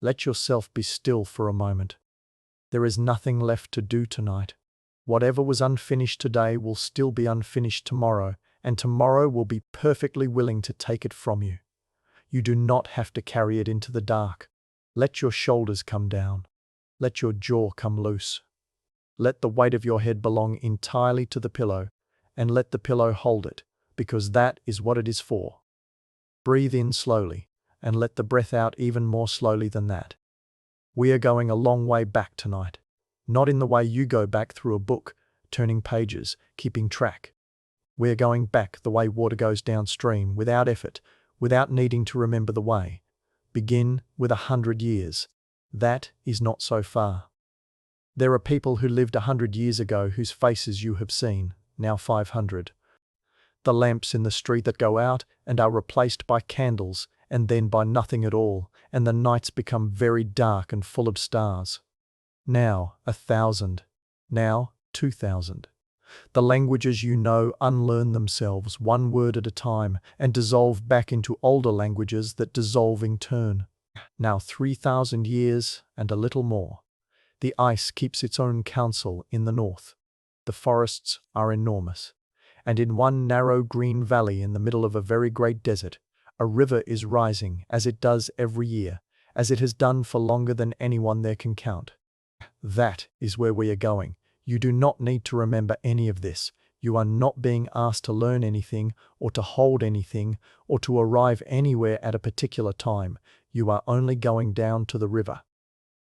Let yourself be still for a moment. There is nothing left to do tonight. Whatever was unfinished today will still be unfinished tomorrow, and tomorrow will be perfectly willing to take it from you. You do not have to carry it into the dark. Let your shoulders come down. Let your jaw come loose. Let the weight of your head belong entirely to the pillow, and let the pillow hold it, because that is what it is for. Breathe in slowly, and let the breath out even more slowly than that. We are going a long way back tonight, not in the way you go back through a book, turning pages, keeping track. We are going back the way water goes downstream, without effort, without needing to remember the way. Begin with 100 years. That is not so far. There are people who lived 100 years ago whose faces you have seen, now 500. The lamps in the street that go out and are replaced by candles, and then by nothing at all, and the nights become very dark and full of stars. Now 1,000. Now 2,000. The languages you know unlearn themselves one word at a time and dissolve back into older languages that dissolve in turn. Now 3,000 years and a little more. The ice keeps its own counsel in the north. The forests are enormous. And in one narrow green valley in the middle of a very great desert, a river is rising as it does every year, as it has done for longer than anyone there can count. That is where we are going. You do not need to remember any of this. You are not being asked to learn anything, or to hold anything, or to arrive anywhere at a particular time. You are only going down to the river.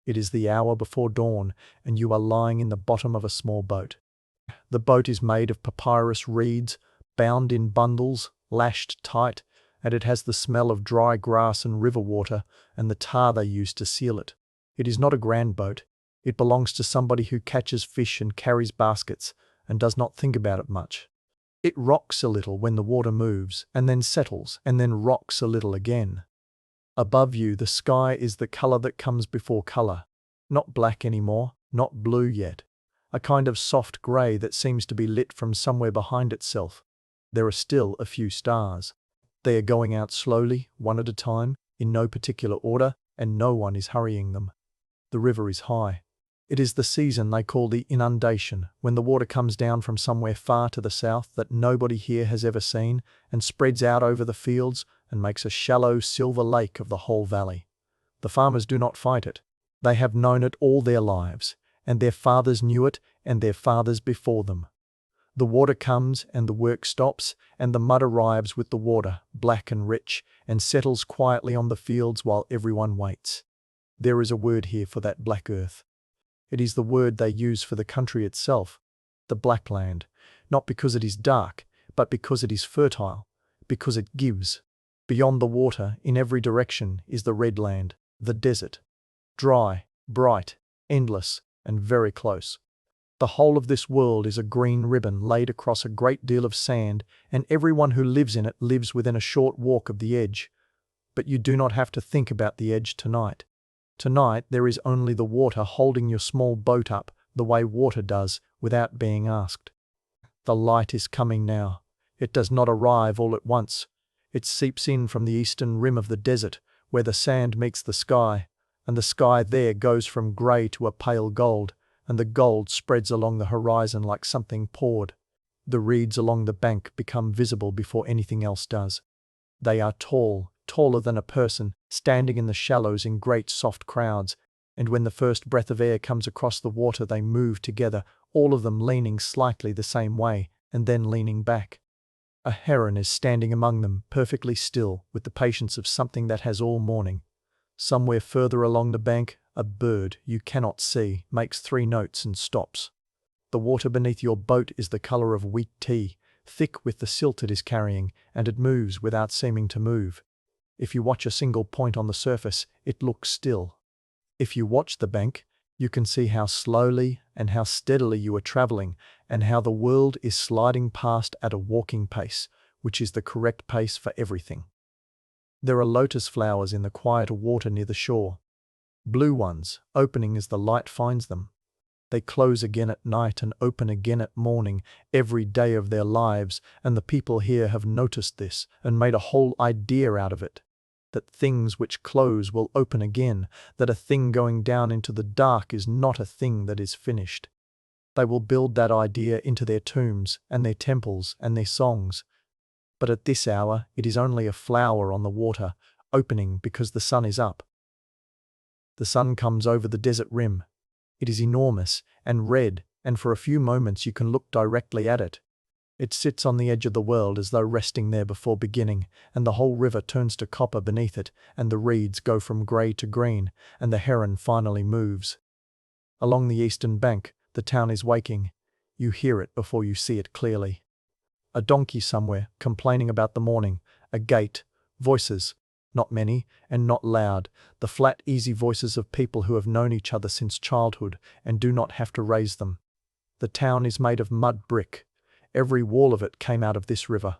It is the hour before dawn, and you are lying in the bottom of a small boat. The boat is made of papyrus reeds, bound in bundles, lashed tight, and it has the smell of dry grass and river water and the tar they use to seal it. It is not a grand boat. It belongs to somebody who catches fish and carries baskets and does not think about it much. It rocks a little when the water moves, and then settles, and then rocks a little again. Above you, the sky is the color that comes before color. Not black anymore, not blue yet. A kind of soft gray that seems to be lit from somewhere behind itself. There are still a few stars. They are going out slowly, one at a time, in no particular order, and no one is hurrying them. The river is high. It is the season they call the inundation, when the water comes down from somewhere far to the south that nobody here has ever seen, and spreads out over the fields and makes a shallow silver lake of the whole valley. The farmers do not fight it. They have known it all their lives, and their fathers knew it, and their fathers before them. The water comes, and the work stops, and the mud arrives with the water, black and rich, and settles quietly on the fields while everyone waits. There is a word here for that black earth. It is the word they use for the country itself, the black land, not because it is dark, but because it is fertile, because it gives. Beyond the water, in every direction, is the red land, the desert. Dry, bright, endless, and very close. The whole of this world is a green ribbon laid across a great deal of sand, and everyone who lives in it lives within a short walk of the edge. But you do not have to think about the edge tonight. Tonight there is only the water holding your small boat up the way water does without being asked. The light is coming now. It does not arrive all at once. It seeps in from the eastern rim of the desert, where the sand meets the sky, and the sky there goes from grey to a pale gold, and the gold spreads along the horizon like something poured. The reeds along the bank become visible before anything else does. They are tall, taller than a person, standing in the shallows in great soft crowds, and when the first breath of air comes across the water they move together, all of them leaning slightly the same way, and then leaning back. A heron is standing among them, perfectly still, with the patience of something that has all morning. Somewhere further along the bank, a bird you cannot see makes 3 notes and stops. The water beneath your boat is the color of wheat tea, thick with the silt it is carrying, and it moves without seeming to move. If you watch a single point on the surface, it looks still. If you watch the bank, you can see how slowly and how steadily you are traveling, and how the world is sliding past at a walking pace, which is the correct pace for everything. There are lotus flowers in the quieter water near the shore. Blue ones, opening as the light finds them. They close again at night and open again at morning, every day of their lives, and the people here have noticed this and made a whole idea out of it. that things which close will open again, that a thing going down into the dark is not a thing that is finished. They will build that idea into their tombs and their temples and their songs. But at this hour it is only a flower on the water, opening because the sun is up. The sun comes over the desert rim. It is enormous and red, and for a few moments you can look directly at it. It sits on the edge of the world as though resting there before beginning, and the whole river turns to copper beneath it, and the reeds go from grey to green, and the heron finally moves. Along the eastern bank, the town is waking. You hear it before you see it clearly. A donkey somewhere, complaining about the morning, a gate, voices, not many and not loud, the flat, easy voices of people who have known each other since childhood and do not have to raise them. The town is made of mud brick. Every wall of it came out of this river.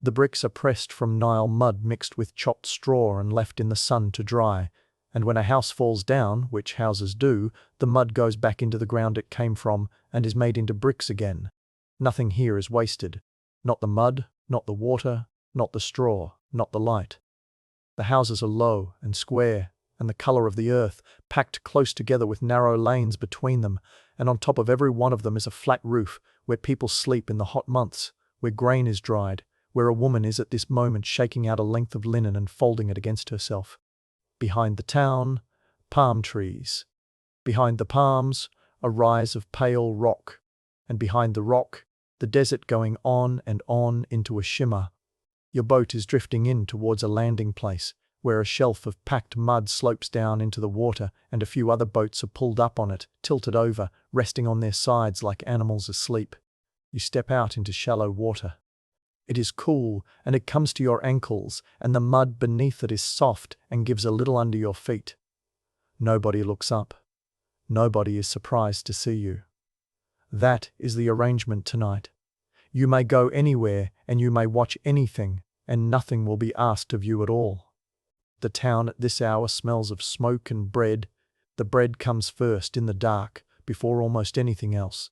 The bricks are pressed from Nile mud mixed with chopped straw and left in the sun to dry, and when a house falls down, which houses do, the mud goes back into the ground it came from and is made into bricks again. Nothing here is wasted. Not the mud, not the water, not the straw, not the light. The houses are low and square, and the colour of the earth, packed close together with narrow lanes between them, and on top of every one of them is a flat roof, where people sleep in the hot months, where grain is dried, where a woman is at this moment shaking out a length of linen and folding it against herself. Behind the town, palm trees. Behind the palms, a rise of pale rock, and behind the rock, the desert going on and on into a shimmer. Your boat is drifting in towards a landing place, where a shelf of packed mud slopes down into the water and a few other boats are pulled up on it, tilted over, resting on their sides like animals asleep. You step out into shallow water. It is cool and it comes to your ankles, and the mud beneath it is soft and gives a little under your feet. Nobody looks up. Nobody is surprised to see you. That is the arrangement tonight. You may go anywhere and you may watch anything, and nothing will be asked of you at all. The town at this hour smells of smoke and bread. The bread comes first in the dark, before almost anything else.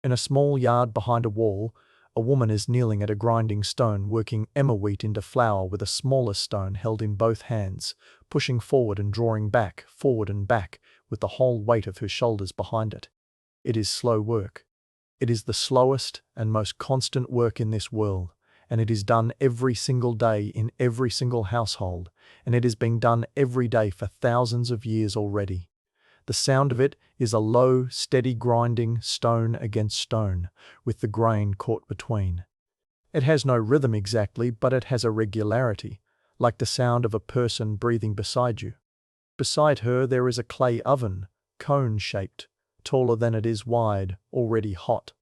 In a small yard behind a wall, a woman is kneeling at a grinding stone, working emmer wheat into flour with a smaller stone held in both hands, pushing forward and drawing back, forward and back, with the whole weight of her shoulders behind it. It is slow work. It is the slowest and most constant work in this world, and it is done every single day in every single household, and it is being done every day for thousands of years already. The sound of it is a low, steady grinding, stone against stone, with the grain caught between. It has no rhythm exactly, but it has a regularity, like the sound of a person breathing beside you. Beside her there is a clay oven, cone-shaped, taller than it is wide, already hot.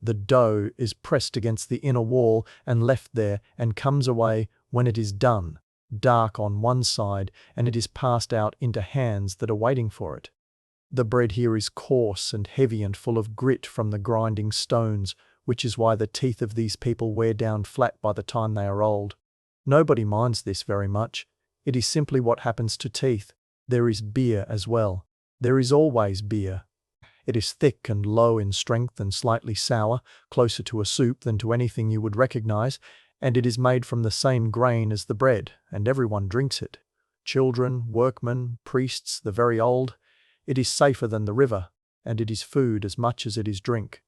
The dough is pressed against the inner wall and left there and comes away, when it is done, dark on one side, and it is passed out into hands that are waiting for it. The bread here is coarse and heavy and full of grit from the grinding stones, which is why the teeth of these people wear down flat by the time they are old. Nobody minds this very much. It is simply what happens to teeth. There is beer as well. There is always beer. It is thick and low in strength and slightly sour, closer to a soup than to anything you would recognize, and it is made from the same grain as the bread, and everyone drinks it. Children, workmen, priests, the very old. It is safer than the river, and it is food as much as it is drink.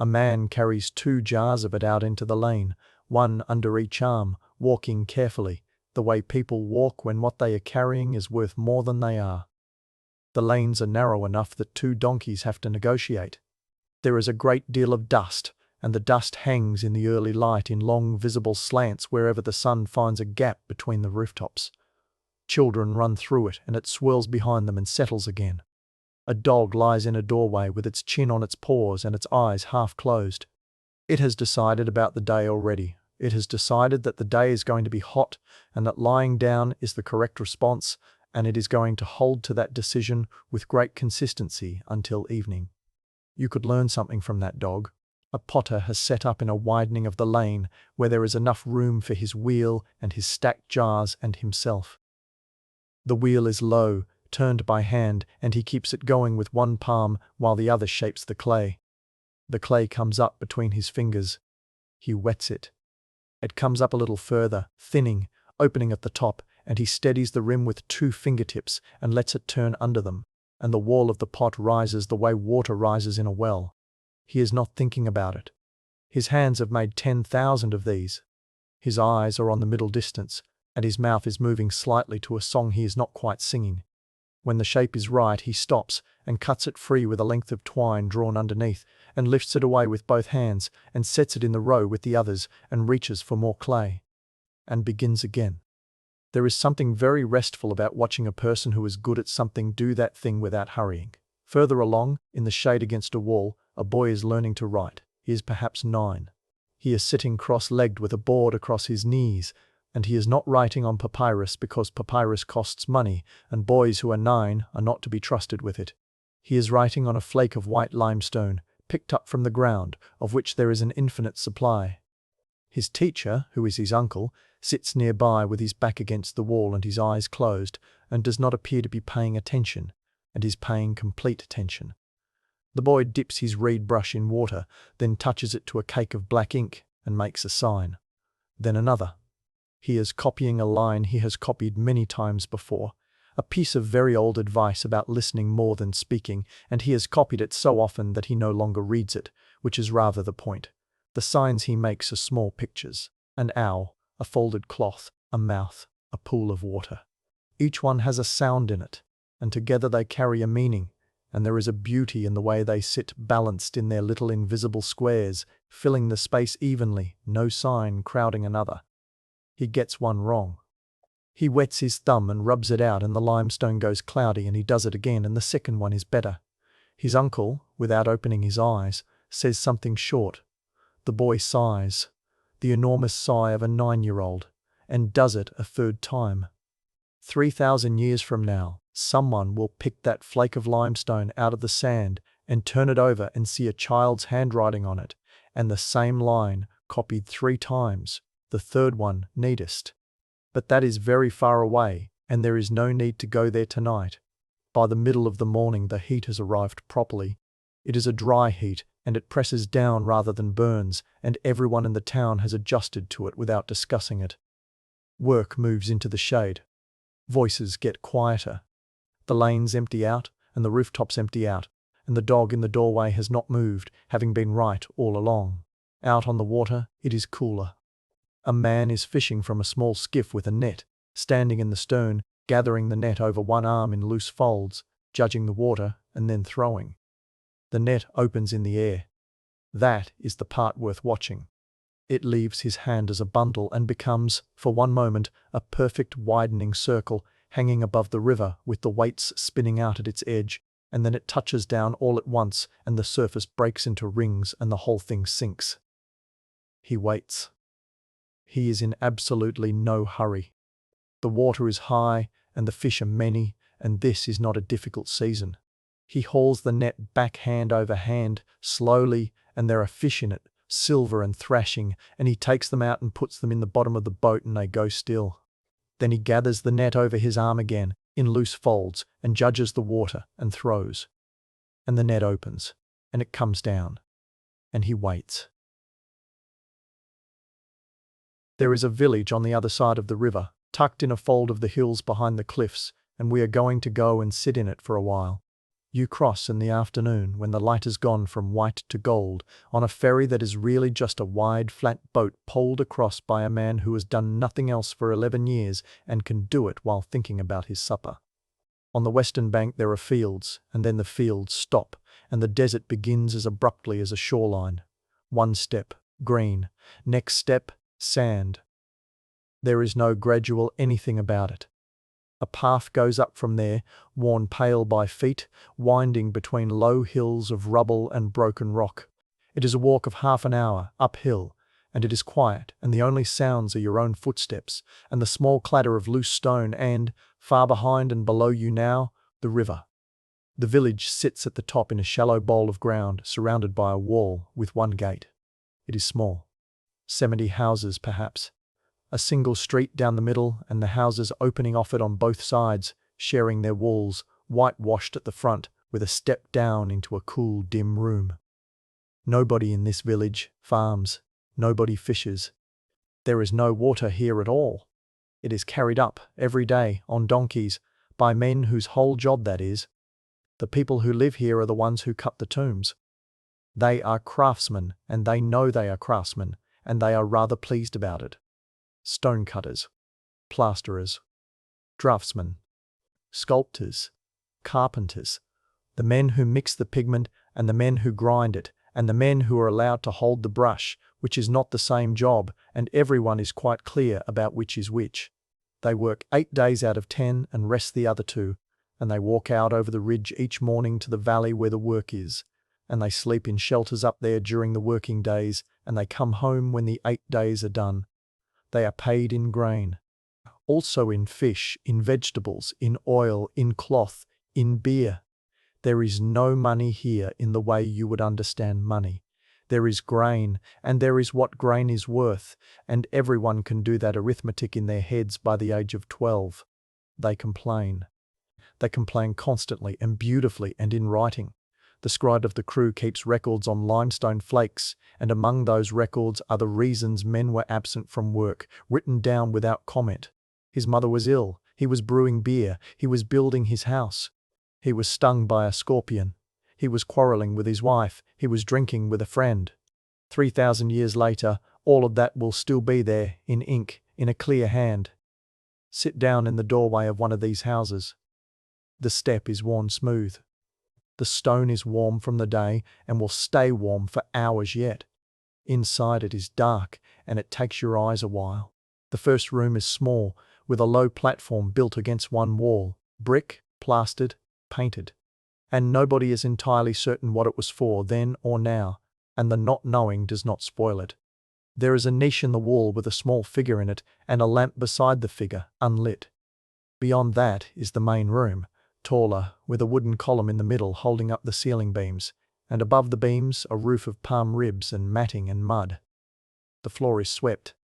A man carries 2 jars of it out into the lane, one under each arm, walking carefully, the way people walk when what they are carrying is worth more than they are. The lanes are narrow enough that 2 donkeys have to negotiate. There is a great deal of dust, and the dust hangs in the early light in long visible slants wherever the sun finds a gap between the rooftops. Children run through it, and it swirls behind them and settles again. A dog lies in a doorway with its chin on its paws and its eyes half closed. It has decided about the day already. It has decided that the day is going to be hot and that lying down is the correct response, and it is going to hold to that decision with great consistency until evening. You could learn something from that dog. A potter has set up in a widening of the lane where there is enough room for his wheel and his stacked jars and himself. The wheel is low, turned by hand, and he keeps it going with one palm while the other shapes the clay. The clay comes up between his fingers. He wets it. It comes up a little further, thinning, opening at the top, and he steadies the rim with 2 fingertips and lets it turn under them, and the wall of the pot rises the way water rises in a well. He is not thinking about it. His hands have made 10,000 of these. His eyes are on the middle distance, and his mouth is moving slightly to a song he is not quite singing. When the shape is right, he stops and cuts it free with a length of twine drawn underneath, and lifts it away with both hands, and sets it in the row with the others, and reaches for more clay. And begins again. There is something very restful about watching a person who is good at something do that thing without hurrying. Further along, in the shade against a wall, a boy is learning to write. He is perhaps 9. He is sitting cross-legged with a board across his knees, and he is not writing on papyrus because papyrus costs money, and boys who are 9 are not to be trusted with it. He is writing on a flake of white limestone, picked up from the ground, of which there is an infinite supply. His teacher, who is his uncle, sits nearby with his back against the wall and his eyes closed, and does not appear to be paying attention, and is paying complete attention. The boy dips his reed brush in water, then touches it to a cake of black ink, and makes a sign. Then another. He is copying a line he has copied many times before, a piece of very old advice about listening more than speaking, and he has copied it so often that he no longer reads it, which is rather the point. The signs he makes are small pictures: an owl, a folded cloth, a mouth, a pool of water. Each one has a sound in it, and together they carry a meaning, and there is a beauty in the way they sit balanced in their little invisible squares, filling the space evenly, no sign crowding another. He gets one wrong. He wets his thumb and rubs it out, and the limestone goes cloudy, and he does it again, and the second one is better. His uncle, without opening his eyes, says something short. The boy sighs, the enormous sigh of a 9-year-old, and does it a 3rd time. 3,000 years from now, someone will pick that flake of limestone out of the sand and turn it over and see a child's handwriting on it, and the same line copied 3 times, the 3rd one neatest. But that is very far away, and there is no need to go there tonight. By the middle of the morning the heat has arrived properly. It is a dry heat, and it presses down rather than burns, and everyone in the town has adjusted to it without discussing it. Work moves into the shade. Voices get quieter. The lanes empty out, and the rooftops empty out, and the dog in the doorway has not moved, having been right all along. Out on the water, it is cooler. A man is fishing from a small skiff with a net, standing in the stern, gathering the net over one arm in loose folds, judging the water, and then throwing. The net opens in the air. That is the part worth watching. It leaves his hand as a bundle and becomes, for one moment, a perfect widening circle, hanging above the river with the weights spinning out at its edge, and then it touches down all at once, and the surface breaks into rings and the whole thing sinks. He waits. He is in absolutely no hurry. The water is high, and the fish are many, and this is not a difficult season. He hauls the net back hand over hand, slowly, and there are fish in it, silver and thrashing, and he takes them out and puts them in the bottom of the boat, and they go still. Then he gathers the net over his arm again, in loose folds, and judges the water, and throws. And the net opens, and it comes down, and he waits. There is a village on the other side of the river, tucked in a fold of the hills behind the cliffs, and we are going to go and sit in it for a while. You cross in the afternoon when the light has gone from white to gold, on a ferry that is really just a wide, flat boat poled across by a man who has done nothing else for 11 years and can do it while thinking about his supper. On the western bank there are fields, and then the fields stop, and the desert begins as abruptly as a shoreline. One step, green. Next step, sand. There is no gradual anything about it. A path goes up from there, worn pale by feet, winding between low hills of rubble and broken rock. It is a walk of half an hour, uphill, and it is quiet, and the only sounds are your own footsteps, and the small clatter of loose stone and, far behind and below you now, the river. The village sits at the top in a shallow bowl of ground, surrounded by a wall, with one gate. It is small. 70 houses, perhaps. A single street down the middle, and the houses opening off it on both sides, sharing their walls, whitewashed at the front, with a step down into a cool, dim room. Nobody in this village farms. Nobody fishes. There is no water here at all. It is carried up every day on donkeys by men whose whole job that is. The people who live here are the ones who cut the tombs. They are craftsmen, and they know they are craftsmen, and they are rather pleased about it. Stonecutters, plasterers, draftsmen, sculptors, carpenters, the men who mix the pigment and the men who grind it, and the men who are allowed to hold the brush, which is not the same job, and everyone is quite clear about which is which. They work 8 days out of 10 and rest the other 2, and they walk out over the ridge each morning to the valley where the work is, and they sleep in shelters up there during the working days, and they come home when the 8 days are done. They are paid in grain, also in fish, in vegetables, in oil, in cloth, in beer. There is no money here in the way you would understand money. There is grain, and there is what grain is worth, and everyone can do that arithmetic in their heads by the age of 12. They complain. They complain constantly and beautifully and in writing. The scribe of the crew keeps records on limestone flakes, and among those records are the reasons men were absent from work, written down without comment. His mother was ill, he was brewing beer, he was building his house. He was stung by a scorpion. He was quarreling with his wife, he was drinking with a friend. 3,000 years later, all of that will still be there, in ink, in a clear hand. Sit down in the doorway of one of these houses. The step is worn smooth. The stone is warm from the day and will stay warm for hours yet. Inside it is dark and it takes your eyes a while. The first room is small, with a low platform built against one wall, brick, plastered, painted. And nobody is entirely certain what it was for then or now, and the not knowing does not spoil it. There is a niche in the wall with a small figure in it and a lamp beside the figure, unlit. Beyond that is the main room, taller, with a wooden column in the middle holding up the ceiling beams, and above the beams a roof of palm ribs and matting and mud. The floor is swept.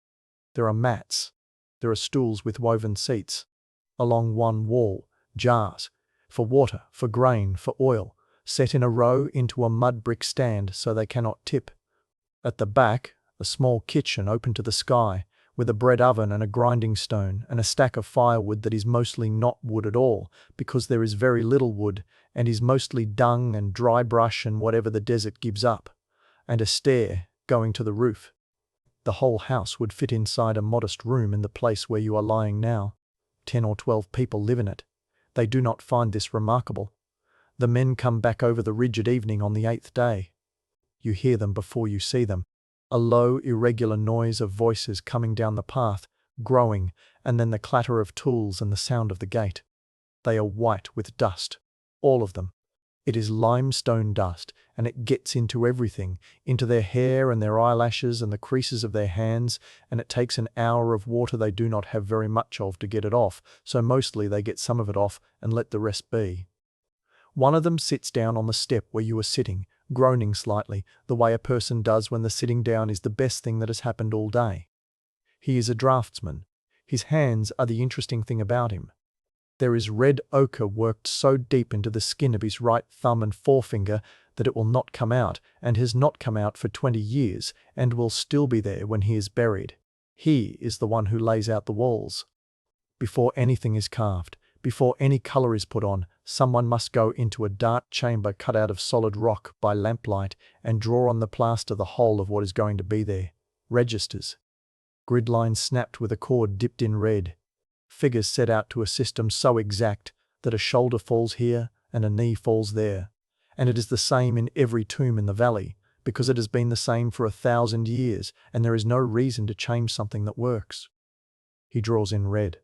There are mats. There are stools with woven seats. Along one wall, jars, for water, for grain, for oil, set in a row into a mud brick stand so they cannot tip. At the back, a small kitchen open to the sky, with a bread oven and a grinding stone and a stack of firewood that is mostly not wood at all, because there is very little wood, and is mostly dung and dry brush and whatever the desert gives up, and a stair going to the roof. The whole house would fit inside a modest room in the place where you are lying now. 10 or 12 people live in it. They do not find this remarkable. The men come back over the ridge at evening on the 8th day. You hear them before you see them. A low, irregular noise of voices coming down the path, growing, and then the clatter of tools and the sound of the gate. They are white with dust, all of them. It is limestone dust, and it gets into everything, into their hair and their eyelashes and the creases of their hands, and it takes an hour of water they do not have very much of to get it off, so mostly they get some of it off and let the rest be. One of them sits down on the step where you are sitting, groaning slightly, the way a person does when the sitting down is the best thing that has happened all day. He is a draftsman. His hands are the interesting thing about him. There is red ochre worked so deep into the skin of his right thumb and forefinger that it will not come out, and has not come out for 20 years, and will still be there when he is buried. He is the one who lays out the walls. Before anything is carved, before any color is put on, someone must go into a dark chamber cut out of solid rock by lamplight and draw on the plaster the whole of what is going to be there. Registers. Grid lines snapped with a cord dipped in red. Figures set out to a system so exact that a shoulder falls here and a knee falls there. And it is the same in every tomb in the valley, because it has been the same for 1,000 years, and there is no reason to change something that works. He draws in red.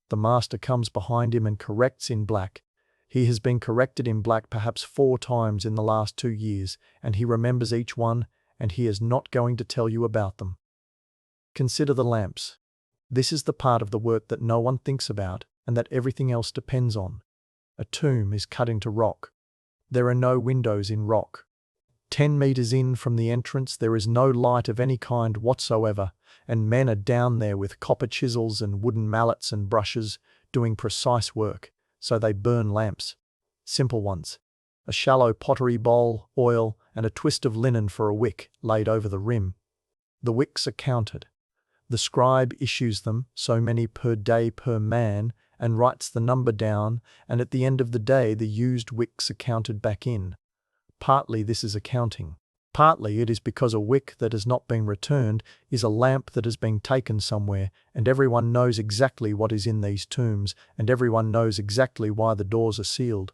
The master comes behind him and corrects in black. He has been corrected in black perhaps 4 times in the last 2 years, and he remembers each one, and he is not going to tell you about them. Consider the lamps. This is the part of the work that no one thinks about, and that everything else depends on. A tomb is cut into rock. There are no windows in rock. 10 meters in from the entrance there is no light of any kind whatsoever, and men are down there with copper chisels and wooden mallets and brushes, doing precise work, so they burn lamps. Simple ones. A shallow pottery bowl, oil, and a twist of linen for a wick laid over the rim. The wicks are counted. The scribe issues them, so many per day per man, and writes the number down, and at the end of the day the used wicks are counted back in. Partly this is accounting. Partly it is because a wick that has not been returned is a lamp that has been taken somewhere, and everyone knows exactly what is in these tombs, and everyone knows exactly why the doors are sealed.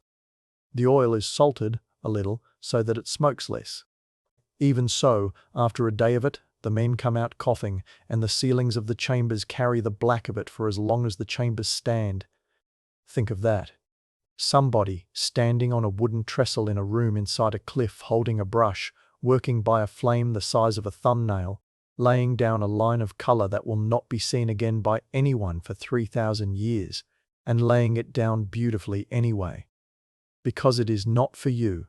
The oil is salted a little so that it smokes less. Even so, after a day of it, the men come out coughing, and the ceilings of the chambers carry the black of it for as long as the chambers stand. Think of that. Somebody standing on a wooden trestle in a room inside a cliff holding a brush, working by a flame the size of a thumbnail, laying down a line of color that will not be seen again by anyone for 3,000 years, and laying it down beautifully anyway. Because it is not for you.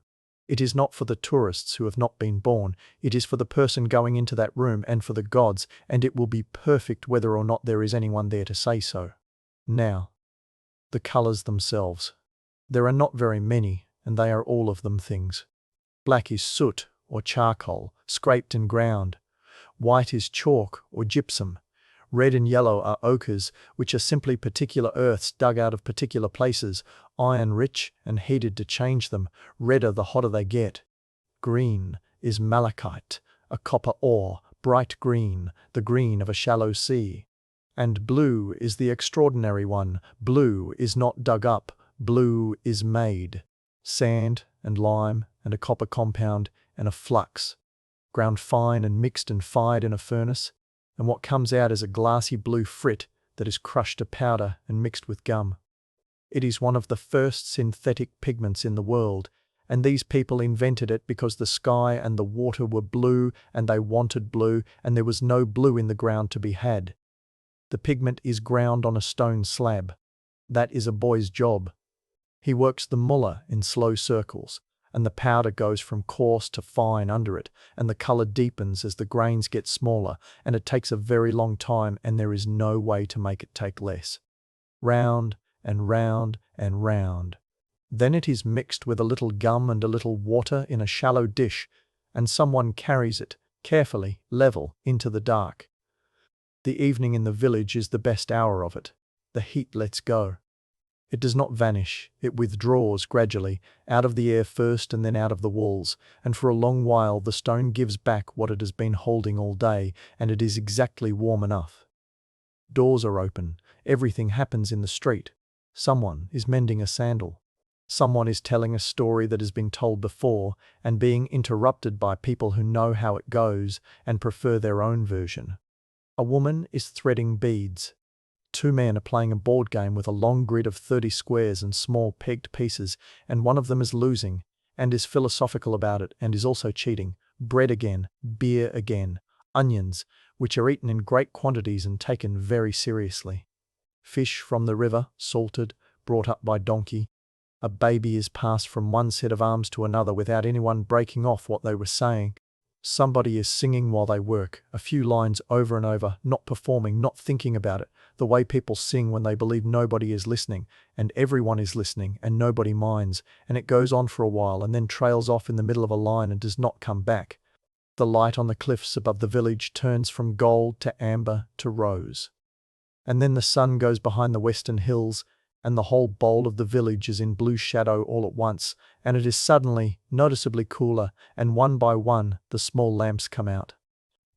It is not for the tourists who have not been born, it is for the person going into that room and for the gods, and it will be perfect whether or not there is anyone there to say so. Now, the colors themselves. There are not very many, and they are all of them things. Black is soot or charcoal, scraped and ground. White is chalk or gypsum. Red and yellow are ochres, which are simply particular earths dug out of particular places, iron-rich and heated to change them. Redder the hotter they get. Green is malachite, a copper ore, bright green, the green of a shallow sea. And blue is the extraordinary one. Blue is not dug up, blue is made. Sand and lime and a copper compound and a flux, ground fine and mixed and fired in a furnace, and what comes out is a glassy blue frit that is crushed to powder and mixed with gum. It is one of the first synthetic pigments in the world, and these people invented it because the sky and the water were blue and they wanted blue, and there was no blue in the ground to be had. The pigment is ground on a stone slab. That is a boy's job. He works the mullah in slow circles, and the powder goes from coarse to fine under it, and the color deepens as the grains get smaller, and it takes a very long time, and there is no way to make it take less. Round and round and round. Then it is mixed with a little gum and a little water in a shallow dish, and someone carries it, carefully, level, into the dark. The evening in the village is the best hour of it. The heat lets go. It does not vanish, it withdraws gradually, out of the air first and then out of the walls, and for a long while the stone gives back what it has been holding all day, and it is exactly warm enough. Doors are open, everything happens in the street. Someone is mending a sandal. Someone is telling a story that has been told before, and being interrupted by people who know how it goes and prefer their own version. A woman is threading beads. Two men are playing a board game with a long grid of 30 squares and small pegged pieces, and one of them is losing, and is philosophical about it, and is also cheating. Bread again, beer again, onions, which are eaten in great quantities and taken very seriously. Fish from the river, salted, brought up by donkey. A baby is passed from one set of arms to another without anyone breaking off what they were saying. Somebody is singing while they work, a few lines over and over, not performing, not thinking about it, the way people sing when they believe nobody is listening, and everyone is listening, and nobody minds, and it goes on for a while and then trails off in the middle of a line and does not come back. The light on the cliffs above the village turns from gold to amber to rose. And then the sun goes behind the western hills, and the whole bowl of the village is in blue shadow all at once, and it is suddenly, noticeably cooler, and one by one the small lamps come out.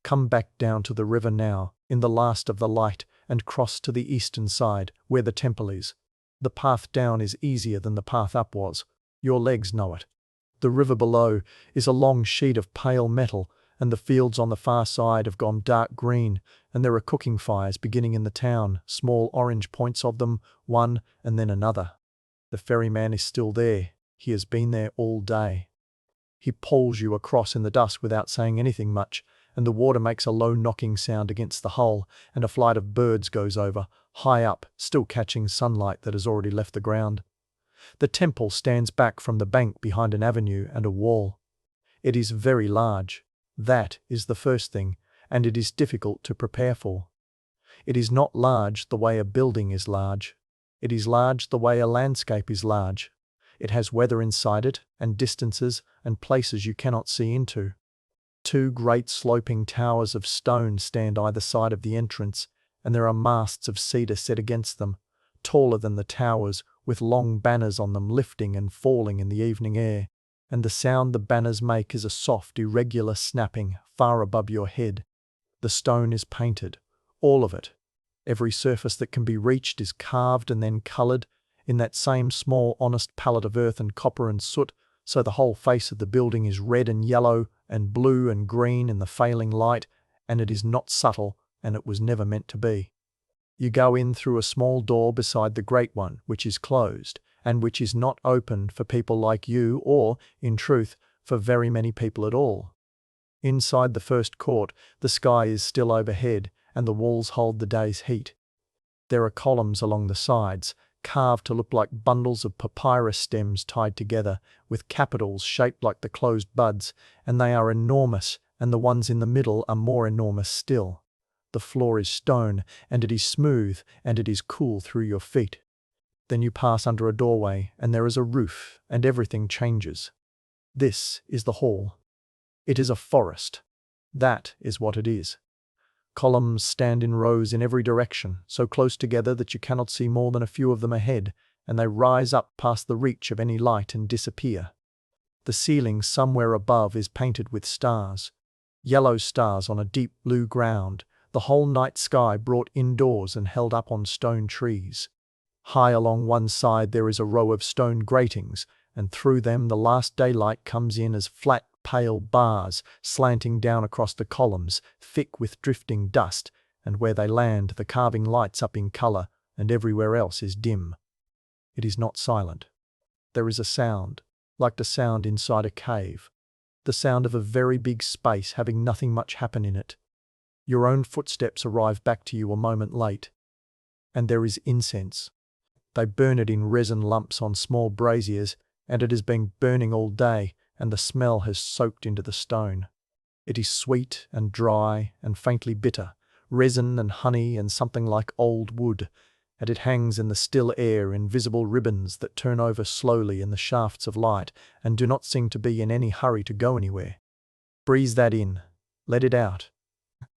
Come back down to the river now, in the last of the light, and cross to the eastern side, where the temple is. The path down is easier than the path up was. Your legs know it. The river below is a long sheet of pale metal, and the fields on the far side have gone dark green, and there are cooking fires beginning in the town, small orange points of them, one and then another. The ferryman is still there. He has been there all day. He pulls you across in the dusk without saying anything much, and the water makes a low knocking sound against the hull, and a flight of birds goes over, high up, still catching sunlight that has already left the ground. The temple stands back from the bank behind an avenue and a wall. It is very large. That is the first thing, and it is difficult to prepare for. It is not large the way a building is large. It is large the way a landscape is large. It has weather inside it, and distances, and places you cannot see into. Two great sloping towers of stone stand either side of the entrance, and there are masts of cedar set against them, taller than the towers, with long banners on them lifting and falling in the evening air, and the sound the banners make is a soft, irregular snapping far above your head. The stone is painted, all of it. Every surface that can be reached is carved and then coloured in that same small, honest palette of earth and copper and soot, so the whole face of the building is red and yellow and blue and green in the failing light, and it is not subtle, and it was never meant to be. You go in through a small door beside the great one, which is closed, and which is not open for people like you or, in truth, for very many people at all. Inside the first court, the sky is still overhead, and the walls hold the day's heat. There are columns along the sides, carved to look like bundles of papyrus stems tied together, with capitals shaped like the closed buds, and they are enormous, and the ones in the middle are more enormous still. The floor is stone, and it is smooth, and it is cool through your feet. Then you pass under a doorway, and there is a roof, and everything changes. This is the hall. It is a forest. That is what it is. Columns stand in rows in every direction, so close together that you cannot see more than a few of them ahead, and they rise up past the reach of any light and disappear. The ceiling somewhere above is painted with stars. Yellow stars on a deep blue ground, the whole night sky brought indoors and held up on stone trees. High along one side there is a row of stone gratings, and through them the last daylight comes in as flat, pale bars slanting down across the columns, thick with drifting dust, and where they land the carving lights up in colour, and everywhere else is dim. It is not silent. There is a sound, like the sound inside a cave, the sound of a very big space having nothing much happen in it. Your own footsteps arrive back to you a moment late, and there is incense. They burn it in resin lumps on small braziers, and it has been burning all day, and the smell has soaked into the stone. It is sweet and dry and faintly bitter, resin and honey and something like old wood, and it hangs in the still air in visible ribbons that turn over slowly in the shafts of light and do not seem to be in any hurry to go anywhere. Breathe that in. Let it out.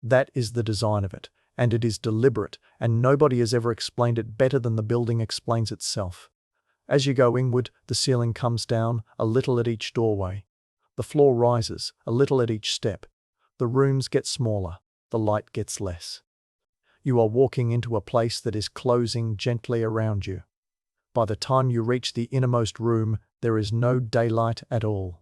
That is the design of it, and it is deliberate, and nobody has ever explained it better than the building explains itself. As you go inward, the ceiling comes down a little at each doorway. The floor rises a little at each step. The rooms get smaller. The light gets less. You are walking into a place that is closing gently around you. By the time you reach the innermost room, there is no daylight at all.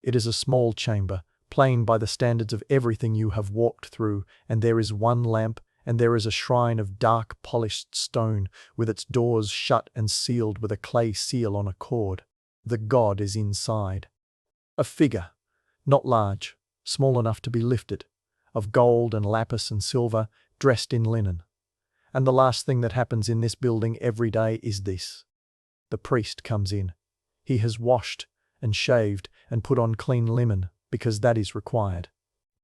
It is a small chamber, plain by the standards of everything you have walked through, and there is one lamp, and there is a shrine of dark polished stone, with its doors shut and sealed with a clay seal on a cord. The god is inside. A figure, not large, small enough to be lifted, of gold and lapis and silver, dressed in linen. And the last thing that happens in this building every day is this. The priest comes in. He has washed and shaved and put on clean linen, because that is required.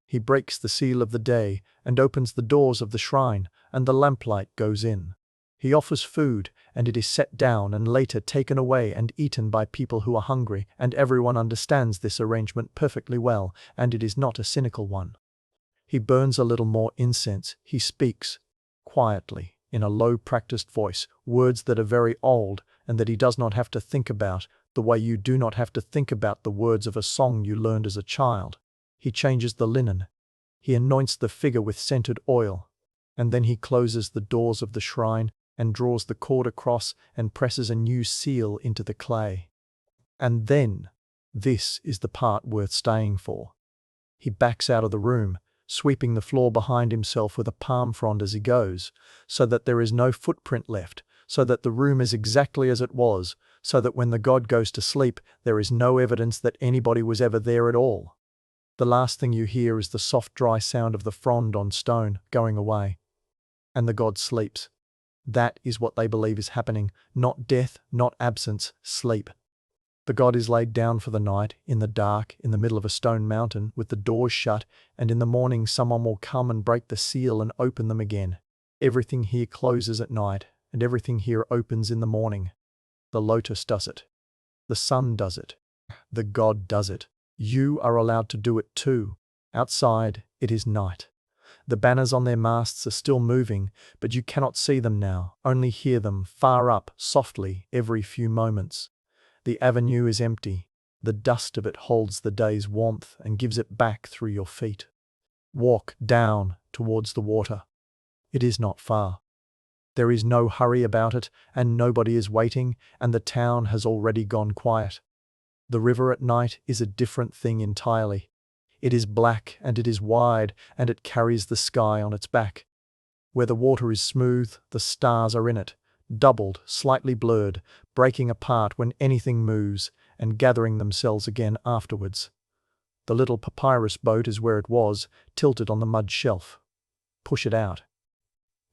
He breaks the seal of the day and opens the doors of the shrine, and the lamplight goes in. He offers food, and it is set down and later taken away and eaten by people who are hungry, and everyone understands this arrangement perfectly well, and it is not a cynical one. He burns a little more incense. He speaks, quietly, in a low practiced voice, words that are very old and that he does not have to think about, the way you do not have to think about the words of a song you learned as a child. He changes the linen. He anoints the figure with scented oil. And then he closes the doors of the shrine and draws the cord across and presses a new seal into the clay. And then, this is the part worth staying for. He backs out of the room, sweeping the floor behind himself with a palm frond as he goes, so that there is no footprint left, so that the room is exactly as it was, so that when the god goes to sleep, there is no evidence that anybody was ever there at all. The last thing you hear is the soft dry sound of the frond on stone going away. And the god sleeps. That is what they believe is happening, not death, not absence, sleep. The god is laid down for the night, in the dark, in the middle of a stone mountain, with the doors shut, and in the morning someone will come and break the seal and open them again. Everything here closes at night, and everything here opens in the morning. The lotus does it. The sun does it. The god does it. You are allowed to do it too. Outside, it is night. The banners on their masts are still moving, but you cannot see them now, only hear them far up, softly, every few moments. The avenue is empty. The dust of it holds the day's warmth and gives it back through your feet. Walk down towards the water. It is not far. There is no hurry about it, and nobody is waiting, and the town has already gone quiet. The river at night is a different thing entirely. It is black and it is wide, and it carries the sky on its back. Where the water is smooth, the stars are in it, doubled, slightly blurred, breaking apart when anything moves, and gathering themselves again afterwards. The little papyrus boat is where it was, tilted on the mud shelf. Push it out.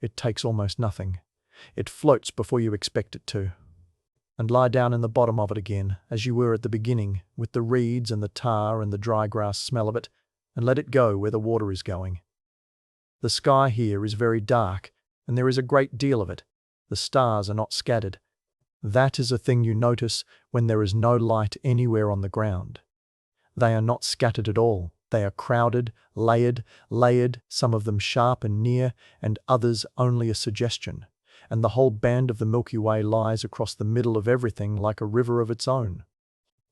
It takes almost nothing. It floats before you expect it to. And lie down in the bottom of it again, as you were at the beginning, with the reeds and the tar and the dry grass smell of it, and let it go where the water is going. The sky here is very dark, and there is a great deal of it. The stars are not scattered. That is a thing you notice when there is no light anywhere on the ground. They are not scattered at all. They are crowded, layered, some of them sharp and near, and others only a suggestion. And the whole band of the Milky Way lies across the middle of everything like a river of its own.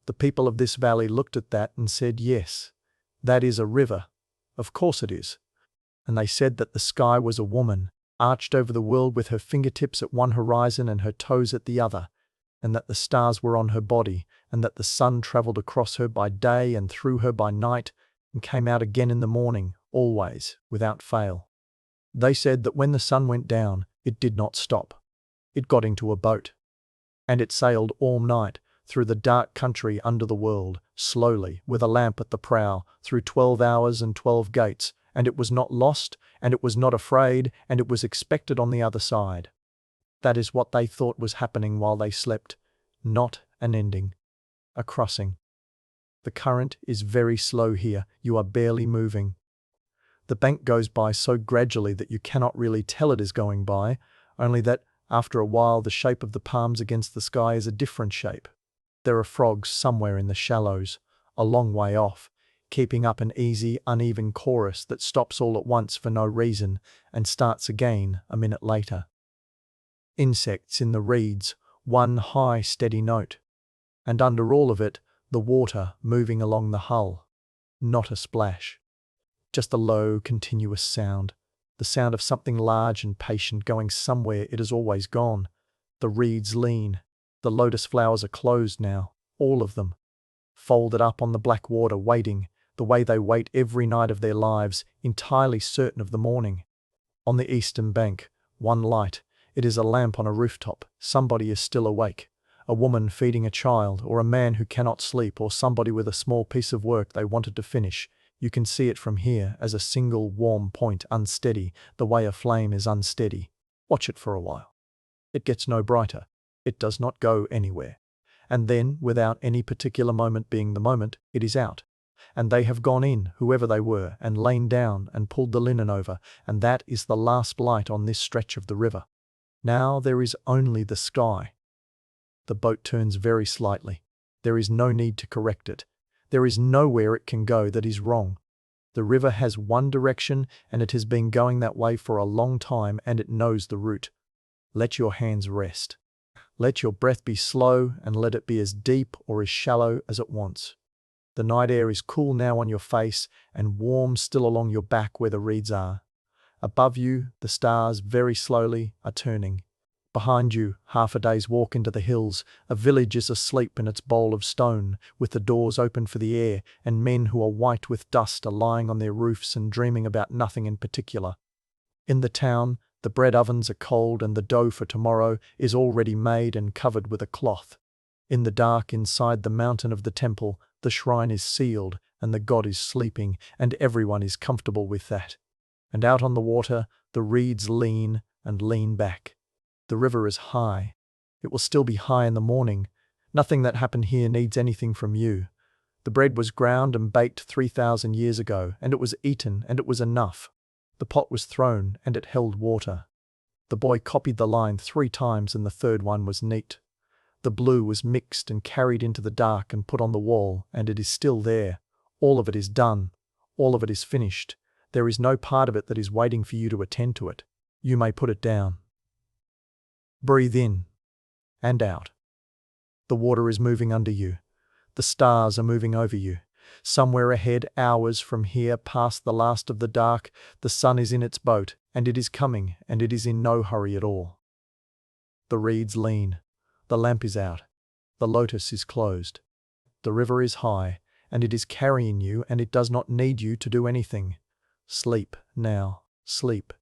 The people of this valley looked at that and said, yes, that is a river. Of course it is. And they said that the sky was a woman, arched over the world with her fingertips at one horizon and her toes at the other, and that the stars were on her body, and that the sun travelled across her by day and through her by night, and came out again in the morning, always, without fail. They said that when the sun went down, it did not stop. It got into a boat. And it sailed all night, through the dark country under the world, slowly, with a lamp at the prow, through 12 hours and 12 gates, and it was not lost, and it was not afraid, and it was expected on the other side. That is what they thought was happening while they slept, not an ending, a crossing. The current is very slow here, you are barely moving. The bank goes by so gradually that you cannot really tell it is going by, only that, after a while, the shape of the palms against the sky is a different shape. There are frogs somewhere in the shallows, a long way off, keeping up an easy, uneven chorus that stops all at once for no reason and starts again a minute later. Insects in the reeds, one high, steady note. And under all of it, the water moving along the hull. Not a splash. Just a low, continuous sound. The sound of something large and patient going somewhere it has always gone. The reeds lean. The lotus flowers are closed now, all of them. Folded up on the black water, waiting, the way they wait every night of their lives, entirely certain of the morning. On the eastern bank, one light. It is a lamp on a rooftop. Somebody is still awake. A woman feeding a child, or a man who cannot sleep, or somebody with a small piece of work they wanted to finish. You can see it from here as a single warm point, unsteady, the way a flame is unsteady. Watch it for a while. It gets no brighter. It does not go anywhere. And then, without any particular moment being the moment, it is out. And they have gone in, whoever they were, and lain down and pulled the linen over, and that is the last light on this stretch of the river. Now there is only the sky. The boat turns very slightly. There is no need to correct it. There is nowhere it can go that is wrong. The river has one direction, and it has been going that way for a long time, and it knows the route. Let your hands rest. Let your breath be slow, and let it be as deep or as shallow as it wants. The night air is cool now on your face, and warm still along your back where the reeds are. Above you, the stars, very slowly, are turning. Behind you, half a day's walk into the hills, a village is asleep in its bowl of stone, with the doors open for the air, and men who are white with dust are lying on their roofs and dreaming about nothing in particular. In the town, the bread ovens are cold and the dough for tomorrow is already made and covered with a cloth. In the dark inside the mountain of the temple, the shrine is sealed and the god is sleeping, and everyone is comfortable with that. And out on the water, the reeds lean and lean back. The river is high. It will still be high in the morning. Nothing that happened here needs anything from you. The bread was ground and baked 3,000 years ago, and it was eaten, and it was enough. The pot was thrown, and it held water. The boy copied the line 3 times, and the third one was neat. The blue was mixed and carried into the dark and put on the wall, and it is still there. All of it is done. All of it is finished. There is no part of it that is waiting for you to attend to it. You may put it down. Breathe in and out. The water is moving under you. The stars are moving over you. Somewhere ahead, hours from here, past the last of the dark, the sun is in its boat, and it is coming, and it is in no hurry at all. The reeds lean. The lamp is out. The lotus is closed. The river is high, and it is carrying you, and it does not need you to do anything. Sleep now, sleep.